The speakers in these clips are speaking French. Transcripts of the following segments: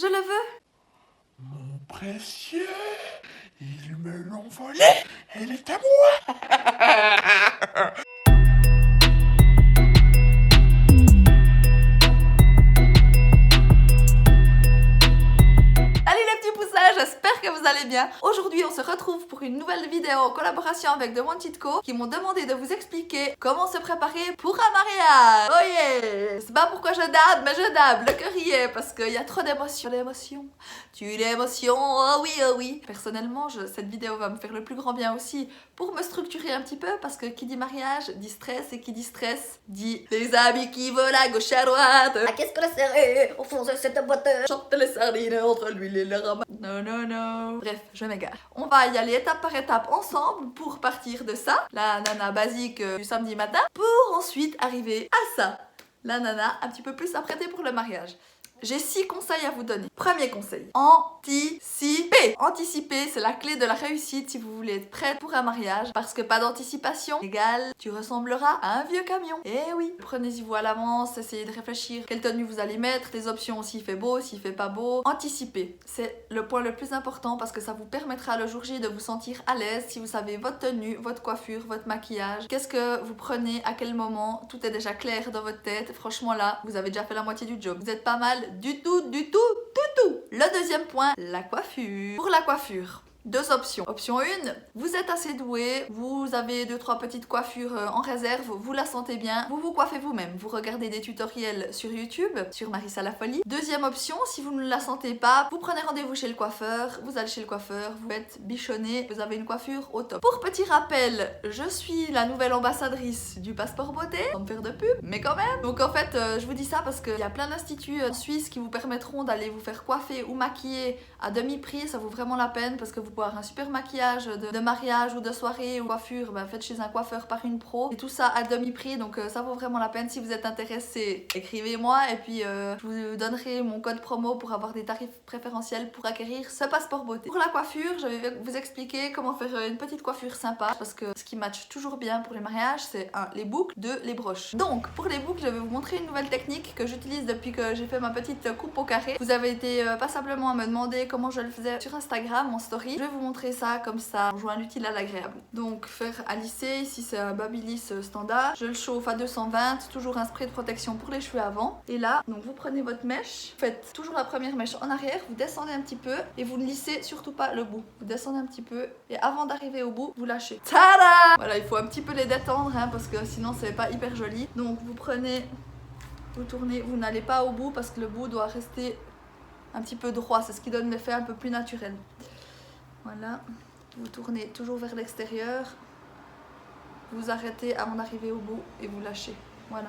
Je le veux. Mon précieux, ils me l'ont volé, elle est à moi. Allez les petits poussins, j'espère que vous allez bien. Aujourd'hui, on se retrouve pour une nouvelle vidéo en collaboration avec The Wanted Co qui m'ont demandé de vous expliquer comment se préparer pour un mariage. Oh yeah! C'est pas pourquoi je dab, mais je dab, le cœur y est, parce qu'il y a trop d'émotions. Tu l'émotion, oh oui, oh oui. Personnellement, cette vidéo va me faire le plus grand bien aussi pour me structurer un petit peu, parce que qui dit mariage dit stress, et qui dit stress dit les amis qui volent à gauche à droite. Ah, qu'est-ce qu'on a serré au fond de cette boîte? Chante les sardines entre l'huile et le rhum. Non. Bref, je m'égare. On va y aller étape par étape ensemble pour partir de ça, la nana basique du samedi matin, pour ensuite arriver à ça, la nana un petit peu plus apprêtée pour le mariage. J'ai 6 conseils à vous donner. Premier conseil, anticiper. Anticiper, c'est la clé de la réussite si vous voulez être prête pour un mariage. Parce que pas d'anticipation égale tu ressembleras à un vieux camion. Eh oui. Prenez-y-vous à l'avance, essayez de réfléchir quelle tenue vous allez mettre, les options s'il fait beau, s'il fait pas beau. Anticiper, c'est le point le plus important parce que ça vous permettra le jour J de vous sentir à l'aise si vous savez votre tenue, votre coiffure, votre maquillage. Qu'est-ce que vous prenez, à quel moment, tout est déjà clair dans votre tête. Franchement là, vous avez déjà fait la moitié du job. Vous êtes pas mal du tout. Le deuxième point, la coiffure. Pour la coiffure, 2 options. Option 1, vous êtes assez doué, vous avez 2-3 petites coiffures en réserve, vous la sentez bien, vous vous coiffez vous-même. Vous regardez des tutoriels sur YouTube, sur Marissa la Folie. Deuxième option, si vous ne la sentez pas, vous prenez rendez-vous chez le coiffeur, vous allez chez le coiffeur, vous êtes bichonné, vous avez une coiffure au top. Pour petit rappel, je suis la nouvelle ambassadrice du passeport beauté, sans me faire de pub, mais quand même. Donc en fait, je vous dis ça parce qu'il y a plein d'instituts en Suisse qui vous permettront d'aller vous faire coiffer ou maquiller à demi-prix. Ça vaut vraiment la peine parce que vous pouvez avoir un super maquillage de mariage ou de soirée ou coiffure, faites chez un coiffeur par une pro et tout ça à demi-prix, donc ça vaut vraiment la peine. Si vous êtes intéressé, écrivez-moi et puis je vous donnerai mon code promo pour avoir des tarifs préférentiels pour acquérir ce passeport beauté. Pour la coiffure, je vais vous expliquer comment faire une petite coiffure sympa parce que ce qui match toujours bien pour les mariages, c'est 1, les boucles, 2, les broches. Donc pour les boucles, je vais vous montrer une nouvelle technique que j'utilise depuis que j'ai fait ma petite coupe au carré. Vous avez été passablement à me demander comment je le faisais sur Instagram en story. Je vais vous montrer ça comme ça, on joint l'utile à l'agréable. Donc faire à lisser, ici c'est un Babyliss standard. Je le chauffe à 220, toujours un spray de protection pour les cheveux avant. Et là, donc vous prenez votre mèche, vous faites toujours la première mèche en arrière, vous descendez un petit peu et vous ne lissez surtout pas le bout. Vous descendez un petit peu et avant d'arriver au bout, vous lâchez. Tada! Voilà, il faut un petit peu les détendre parce que sinon c'est pas hyper joli. Donc vous prenez, vous tournez, vous n'allez pas au bout parce que le bout doit rester un petit peu droit, c'est ce qui donne l'effet un peu plus naturel. Voilà, vous tournez toujours vers l'extérieur, vous arrêtez avant d'arriver au bout et vous lâchez. Voilà,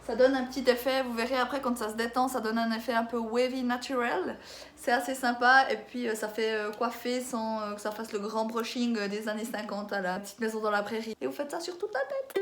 ça donne un petit effet, vous verrez après quand ça se détend, ça donne un effet un peu wavy naturel. C'est assez sympa et puis ça fait coiffer sans que ça fasse le grand brushing des années 50 à la petite maison dans la prairie. Et vous faites ça sur toute la tête.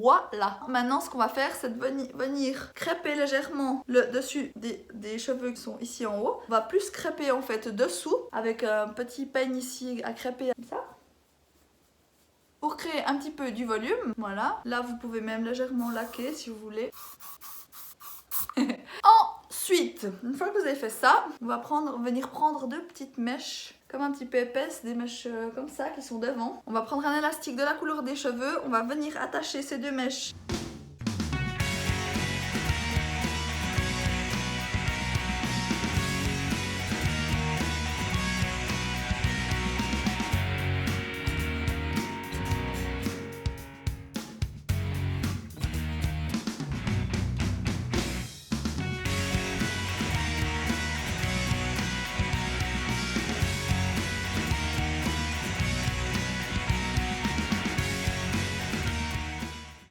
Voilà. Maintenant, ce qu'on va faire, c'est de venir crêper légèrement le dessus des cheveux qui sont ici en haut. On va plus crêper en fait dessous avec un petit peigne ici à crêper comme ça. Pour créer un petit peu du volume. Voilà. Là, vous pouvez même légèrement laquer si vous voulez. Ensuite, une fois que vous avez fait ça, on va venir prendre 2 petites mèches comme un petit peu épaisses, des mèches comme ça qui sont devant. On va prendre un élastique de la couleur des cheveux, on va venir attacher ces 2 mèches.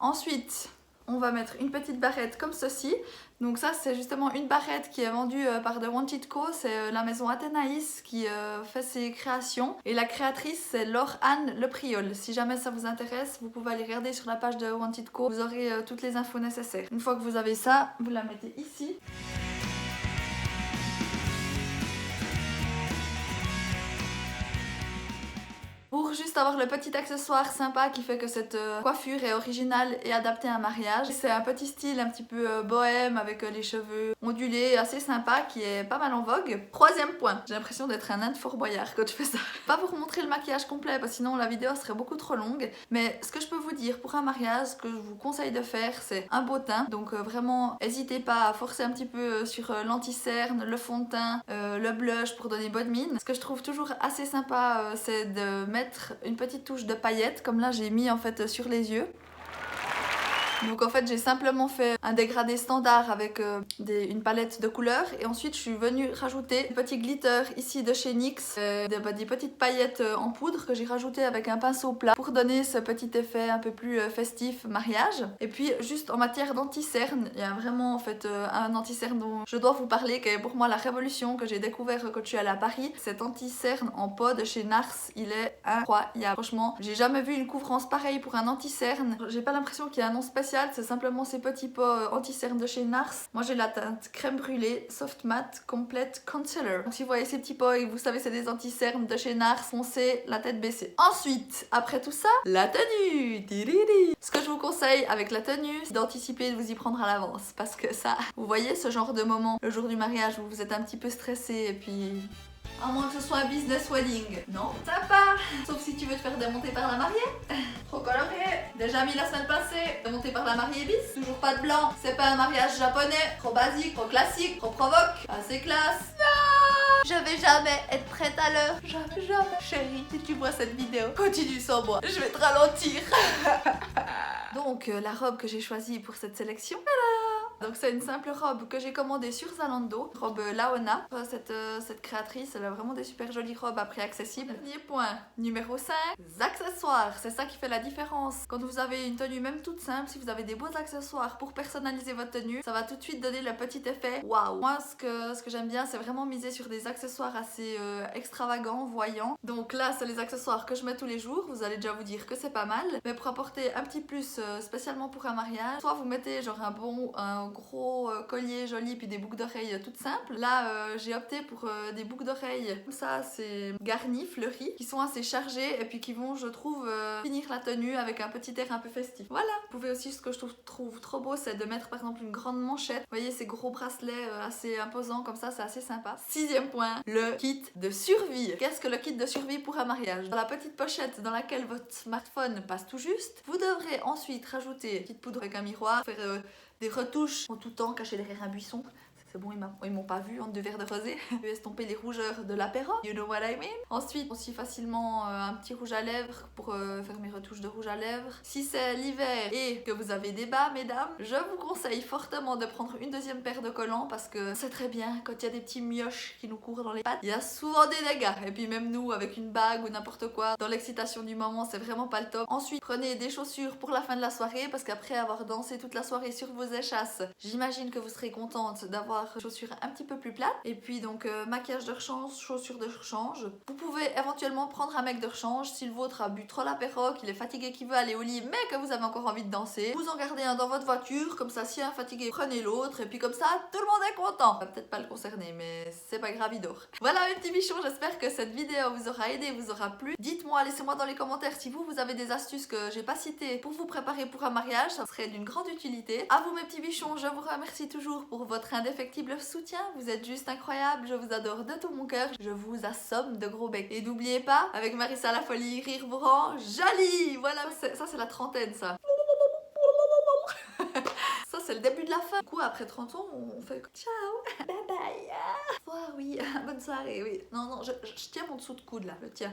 Ensuite, on va mettre une petite barrette comme ceci. Donc ça c'est justement une barrette qui est vendue par The Wanted Co. C'est la maison Athénaïs qui fait ses créations. Et la créatrice c'est Laure-Anne Le Priol. Si jamais ça vous intéresse, vous pouvez aller regarder sur la page de Wanted Co. Vous aurez toutes les infos nécessaires. Une fois que vous avez ça, vous la mettez ici. Pour juste avoir le petit accessoire sympa qui fait que cette coiffure est originale et adaptée à un mariage. C'est un petit style un petit peu bohème avec les cheveux ondulés, assez sympa, qui est pas mal en vogue. Troisième point, j'ai l'impression d'être un nain de Fort Boyard quand je fais ça. Pas pour vous montrer le maquillage complet parce que sinon la vidéo serait beaucoup trop longue. Mais ce que je peux vous dire pour un mariage, ce que je vous conseille de faire, c'est un beau teint. Donc vraiment, n'hésitez pas à forcer un petit peu sur l'anti-cerne, le fond de teint, le blush pour donner bonne mine. Ce que je trouve toujours assez sympa, c'est de mettre une petite touche de paillettes comme là j'ai mis en fait sur les yeux. Donc en fait j'ai simplement fait un dégradé standard avec une palette de couleurs et ensuite je suis venue rajouter un petit glitter ici de chez NYX, des petites paillettes en poudre que j'ai rajouté avec un pinceau plat pour donner ce petit effet un peu plus festif mariage. Et puis juste en matière d'anti-cerne, il y a vraiment en fait un anti-cerne dont je dois vous parler qui est pour moi la révolution que j'ai découvert quand je suis allée à Paris. Cet anti-cerne en pot de chez NARS, il est incroyable. Franchement, j'ai jamais vu une couvrance pareille pour un anti-cerne. J'ai pas l'impression qu'il y a un nom spécial. C'est simplement ces petits pots anti-cerne de chez NARS. Moi j'ai la teinte crème brûlée Soft Matte Complete Concealer. Donc si vous voyez ces petits pots et que vous savez c'est des anti-cernes de chez NARS, foncez la tête baissée. Ensuite, après tout ça, la tenue. Ce que je vous conseille avec la tenue, c'est d'anticiper, de vous y prendre à l'avance. Parce que ça, vous voyez ce genre de moment, le jour du mariage où vous êtes un petit peu stressé et puis... À moins que ce soit un business wedding. Non, sympa. Sauf si tu veux te faire démonter par la mariée. Trop coloré. Déjà mis la semaine passée. Démonté par la mariée bis. Toujours pas de blanc. C'est pas un mariage japonais. Trop basique, trop classique, trop provoque. Assez classe. Non. Je vais jamais être prête à l'heure. Jamais, jamais. Chérie, si tu vois cette vidéo, continue sans moi. Je vais te ralentir. Donc, la robe que j'ai choisie pour cette sélection. Donc c'est une simple robe que j'ai commandée sur Zalando, robe Laona. Cette créatrice, elle a vraiment des super jolies robes à prix accessible. Dernier point, numéro 5, accessoires. C'est ça qui fait la différence. Quand vous avez une tenue même toute simple, si vous avez des beaux accessoires pour personnaliser votre tenue, ça va tout de suite donner le petit effet waouh. Moi ce que j'aime bien, c'est vraiment miser sur des accessoires assez extravagants, voyants. Donc là c'est les accessoires que je mets tous les jours, vous allez déjà vous dire que c'est pas mal. Mais pour apporter un petit plus spécialement pour un mariage, soit vous mettez genre un gros collier joli puis des boucles d'oreilles toutes simples. Là j'ai opté pour des boucles d'oreilles comme ça, c'est garni, fleuries, qui sont assez chargées et puis qui vont, je trouve, finir la tenue avec un petit air un peu festif. Voilà. Vous pouvez aussi, ce que je trouve trop beau, c'est de mettre par exemple une grande manchette. Vous voyez ces gros bracelets assez imposants comme ça, c'est assez sympa. Sixième point, le kit de survie. Qu'est-ce que le kit de survie pour un mariage? Dans la petite pochette dans laquelle votre smartphone passe tout juste, vous devrez ensuite rajouter une petite poudre avec un miroir, faire des retouches en tout temps cachées derrière un buisson. C'est bon, ils m'ont pas vu en 2 verres de rosé. Je vais estomper les rougeurs de l'apéro. You know what I mean? Ensuite, aussi facilement un petit rouge à lèvres pour faire mes retouches de rouge à lèvres. Si c'est l'hiver et que vous avez des bas, mesdames, je vous conseille fortement de prendre une deuxième paire de collants parce que c'est très bien quand il y a des petits mioches qui nous courent dans les pattes. Il y a souvent des dégâts. Et puis même nous, avec une bague ou n'importe quoi, dans l'excitation du moment, c'est vraiment pas le top. Ensuite, prenez des chaussures pour la fin de la soirée parce qu'après avoir dansé toute la soirée sur vos échasses, j'imagine que vous serez contente d'avoir chaussures un petit peu plus plates. Et puis donc maquillage de rechange, chaussures de rechange. Vous pouvez éventuellement prendre un mec de rechange si le vôtre a bu trop l'apéro, qu'il est fatigué, qu'il veut aller au lit mais que vous avez encore envie de danser. Vous en gardez un dans votre voiture, comme ça si un fatigué prenez l'autre et puis comme ça tout le monde est content. Ça va peut-être pas le concerner mais c'est pas grave, il dort. Voilà mes petits bichons, j'espère que cette vidéo vous aura aidé, vous aura plu. Dites-moi, laissez-moi dans les commentaires si vous avez des astuces que j'ai pas citées pour vous préparer pour un mariage, ça serait d'une grande utilité. À vous mes petits bichons, je vous remercie toujours pour votre indéfectible soutien, vous êtes juste incroyables, je vous adore de tout mon cœur, je vous assomme de gros becs. Et n'oubliez pas, avec Marissa la folie, rire vous rend joli. Voilà, ça c'est la trentaine ça. Ça c'est le début de la fin. Du coup après 30 ans on fait ciao, bye bye, au revoir, oui, bonne soirée, oui. Non, je tiens mon dessous de coude là, je tiens.